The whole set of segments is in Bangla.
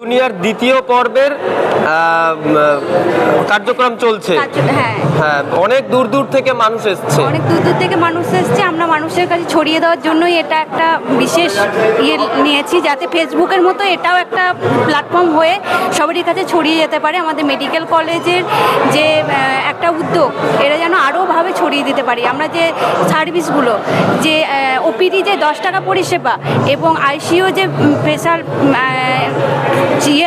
দুনিয়ার দ্বিতীয় পর্বের কার্যক্রম চলছে। হ্যাঁ, অনেক দূর দূর থেকে মানুষ এসছে। আমরা মানুষের কাছে ছড়িয়ে দেওয়ার জন্যই এটা একটা বিশেষ নিয়েছি, যাতে ফেসবুকের মতো এটাও একটা প্ল্যাটফর্ম হয়ে সবারই কাছে ছড়িয়ে যেতে পারে। আমাদের মেডিকেল কলেজের যে একটা উদ্যোগ, এটা যেন আরোভাবে ছড়িয়ে দিতে পারি। আমরা যে সার্ভিসগুলো, যে ওপিডি যে 10 টাকা পরিষেবা এবং আইসিইউ যে স্পেশাল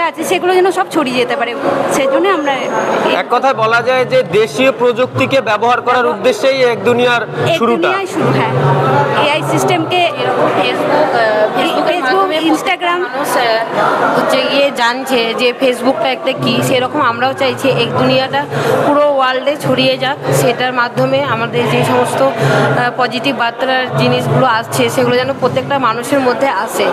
আছে, সেগুলো যেন সব ছড়িয়ে যেতে পারে। সেজন্য আমরা এক কথায় বলা যায় যে দেশীয় প্রযুক্তিকে ব্যবহার করার উদ্দেশ্যেই এক দুনিয়ার শুরুটা। হ্যাঁ, এআই সিস্টেমকে ফেসবুক, ইনস্টাগ্রাম হচ্ছে গিয়ে জানছে যে ফেসবুকটা একটা কী, সেরকম আমরাও চাইছি এক দুনিয়াটা পুরো ওয়ার্ল্ডে ছড়িয়ে যাক। সেটার মাধ্যমে আমাদের যে সমস্ত পজিটিভ বার্তার জিনিসগুলো আসছে, সেগুলো যেন প্রত্যেকটা মানুষের মধ্যে আসে,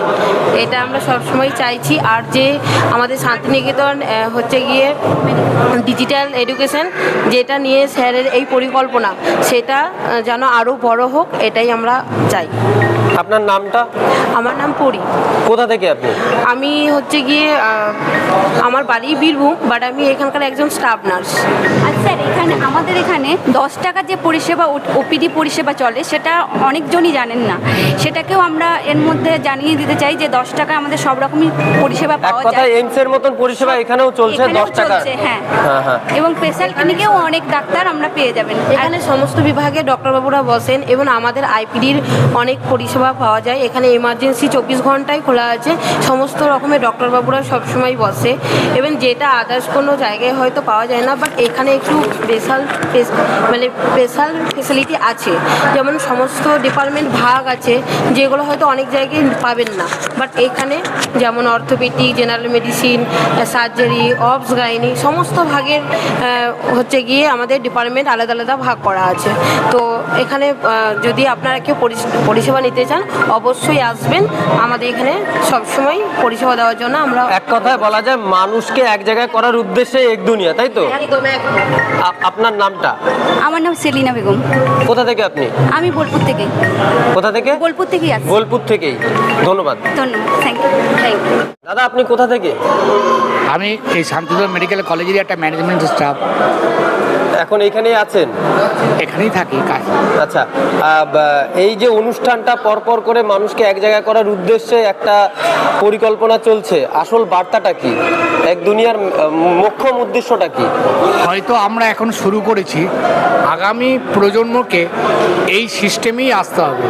এটা আমরা সবসময় চাইছি। আর যে আমাদের শান্তিনিকেতন হচ্ছে গিয়ে ডিজিটাল এডুকেশন, যেটা নিয়ে স্যারের এই পরিকল্পনা, সেটা যেন আরও বড় হোক, এটাই আমরা চাই। আপনার নামটা? আমার নাম পরি। কোথা থেকে আপনি? আমি হচ্ছে গিয়ে আমার বাড়ি বীরভূম, বাট আমি এখানকার একজন স্টাফ নার্স। আচ্ছা, আমাদের এখানে 10 টাকার যে পরিষেবা, ওপিডি পরিষেবা চলে, সেটা অনেকজনই জানেন না। সেটাকেও আমরা এর মধ্যে জানিয়ে দিতে চাই যে 10 টাকা আমাদের সব রকমই পরিষেবা পাওয়া যায়। এইমস এর মতন পরিষেবা এখানেও চলছে 10 টাকা। হ্যাঁ, এবং স্পেশাল ক্লিনিকেও অনেক ডাক্তার আমরা পেয়ে যাবেন। এখানে সমস্ত বিভাগে ডক্টরবাবুরা বসেন এবং আমাদের আইপিডির অনেক পরিষেবা পাওয়া যায়। এখানে এমার্জেন্সি 24 ঘন্টায় খোলা আছে, সমস্ত রকমের ডক্টরবাবুরা সবসময় বসে, এবং যেটা আদার্স কোনো জায়গায় হয়তো পাওয়া যায় না, বাট এখানে একটু স্পেশাল ফেসিলিটি আছে। যেমন সমস্ত ডিপার্টমেন্ট ভাগ আছে, যেগুলো হয়তো অনেক জায়গায় পাবেন না, বাট এখানে যেমন অর্থোপেডিক, জেনারেল মেডিসিন, সার্জারি, অবস, গাইনি, সমস্ত ভাগের হচ্ছে গিয়ে আমাদের ডিপার্টমেন্ট আলাদা আলাদা ভাগ করা আছে। তো এখানে যদি আপনারা কেউ পরিষেবা নিতে চান, অবশ্যই আসবেন। আমাদের এখানে সবসময় পরিষেবা দেওয়ার জন্য আমরা, এক কথায় বলা যায় মানুষকে এক জায়গায় করার উদ্দেশ্যে এক দুনিয়া, তাই তো? একদম। আপনার নামটা? আমার নাম সেলিনা বেগম। কোথা থেকে আপনি? আমি বোলপুর থেকে। কোথা থেকে? বোলপুর থেকেই আসছি। বোলপুর থেকেই। ধন্যবাদ। Thank you. দাদা, আপনি কোথা থেকে? আমি এই শান্তিনিকেতন মেডিকেল কলেজেরই একটা ম্যানেজমেন্ট স্টাফ। এখন এখানেই আছেন? এখানেই থাকি কাজ। আচ্ছা, এই যে অনুষ্ঠানটা পরপর করে মানুষকে এক জায়গায় করার উদ্দেশ্যে একটা পরিকল্পনা চলছে, আসল বার্তাটা কি? এক দুনিয়ার মোক্ষম উদ্দেশ্যটা কি? হয়তো আমরা এখন শুরু করেছি, আগামী প্রজন্মকে এই সিস্টেমেই আসতে হবে।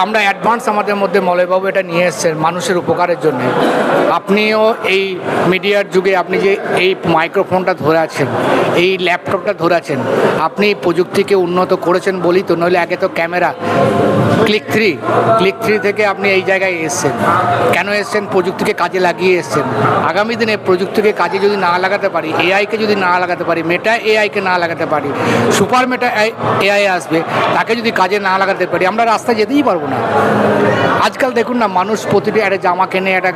আমরা অ্যাডভান্স আমাদের মধ্যে মলয়বাবু এটা নিয়ে এসছেন মানুষের উপকারের জন্য। আপনিও এই মিডিয়ার যুগে আপনি যে এই মাইক্রোফোনটা ধরে আছেন, এই ল্যাপটপটা ধরে আছেন, আপনি প্রযুক্তিকে উন্নত করেছেন বলি তো, নইলে আগে তো ক্যামেরা ক্লিক থ্রি থেকে আপনি এই জায়গায় এসছেন। কেন এসছেন? প্রযুক্তিকে কাজে লাগিয়ে এসছেন। আগামী দিনে প্রযুক্তিকে কাজে যদি না লাগাতে পারি, এআইকে যদি না লাগাতে পারি, মেটা এআইকে না লাগাতে পারি, সুপার মেটা এআই আসবে, তাকে যদি কাজে না লাগাতে পারি, আমরা রাস্তায় যেতেই পারবো না। আজকাল দেখুন না, মানুষ প্রতিটি একটা জামা কেনে, একটা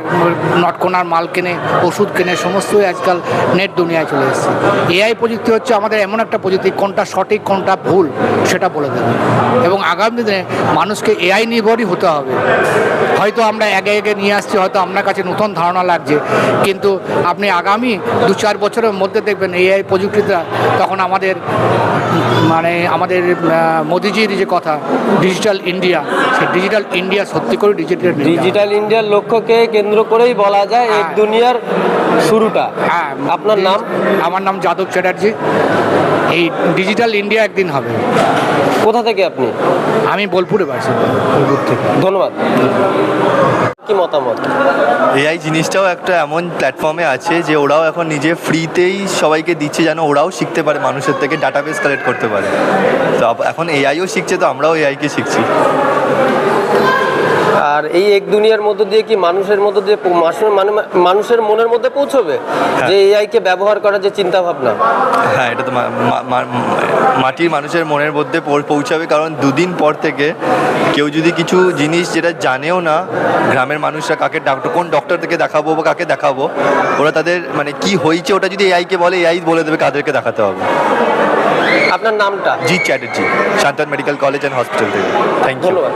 নটকোনার মাল কেনে, ওষুধ কেনে, সমস্তই আজকাল নেট দুনিয়ায় চলে এসেছে। এআই প্রযুক্তি হচ্ছে আমাদের এমন একটা প্রযুক্তি, কোনটা সঠিক কোনটা ভুল সেটা বলে দেবে, এবং আগামী দিনে মানুষকে এআই নির্ভরই হতে হবে। হয়তো আমরা একে একে নিয়ে আসছি, হয়তো আপনার কাছে নতুন ধারণা লাগছে, কিন্তু আপনি আগামী 2-4 বছরের মধ্যে দেখবেন এআই প্রযুক্তিটা, তখন আমাদের আমাদের মোদিজির যে কথা ডিজিটাল ইন্ডিয়া, সেই ডিজিটাল ইন্ডিয়া সত্যি করে ডিজিটাল ইন্ডিয়ার লক্ষ্যকে কেন্দ্র করেই বলা যায় এক দুনিয়ার শুরুটা। হ্যাঁ। আপনার নাম? আমার নাম যাদব চ্যাটার্জি। এই ডিজিটাল ইন্ডিয়া একদিন হবে। কোথা থেকে আপনি? আমি বোলপুরে বাসি। বোলপুর থেকে। ধন্যবাদ। কি মতামত? এআই জিনিসটাও একটা এমন প্ল্যাটফর্মে আছে যে ওরাও এখন নিজে ফ্রিতেই সবাইকে দিচ্ছে, যেন ওরাও শিখতে পারে, মানুষের থেকে ডাটাবেস কালেক্ট করতে পারে। তো এখন এআইও শিখছে, তো আমরাও এআইকে শিখছি। আর এই এক দুনিয়ার মধ্য দিয়ে কি মানুষের মধ্য দিয়ে মানুষের মনের মধ্যে পৌঁছবে যে এআইকে ব্যবহার করার যে চিন্তা ভাবনা? হ্যাঁ, এটা তো মাটির মানুষের মনের মধ্যে পৌঁছাবে, কারণ 2 দিন পর থেকে কেউ যদি কিছু জিনিস যেটা জানেও না, গ্রামের মানুষরা কোন ডক্টর থেকে দেখাবো বা কাকে দেখাবো, ওরা তাদের কি হয়েছে ওটা যদি এআইকে বলে, এআই বলে দেবে কাদেরকে দেখাতে হবে। আপনার নামটা? জি চ্যাটার্জি, Shantanu medical college and hospital থেকে। Thank you. ধন্যবাদ।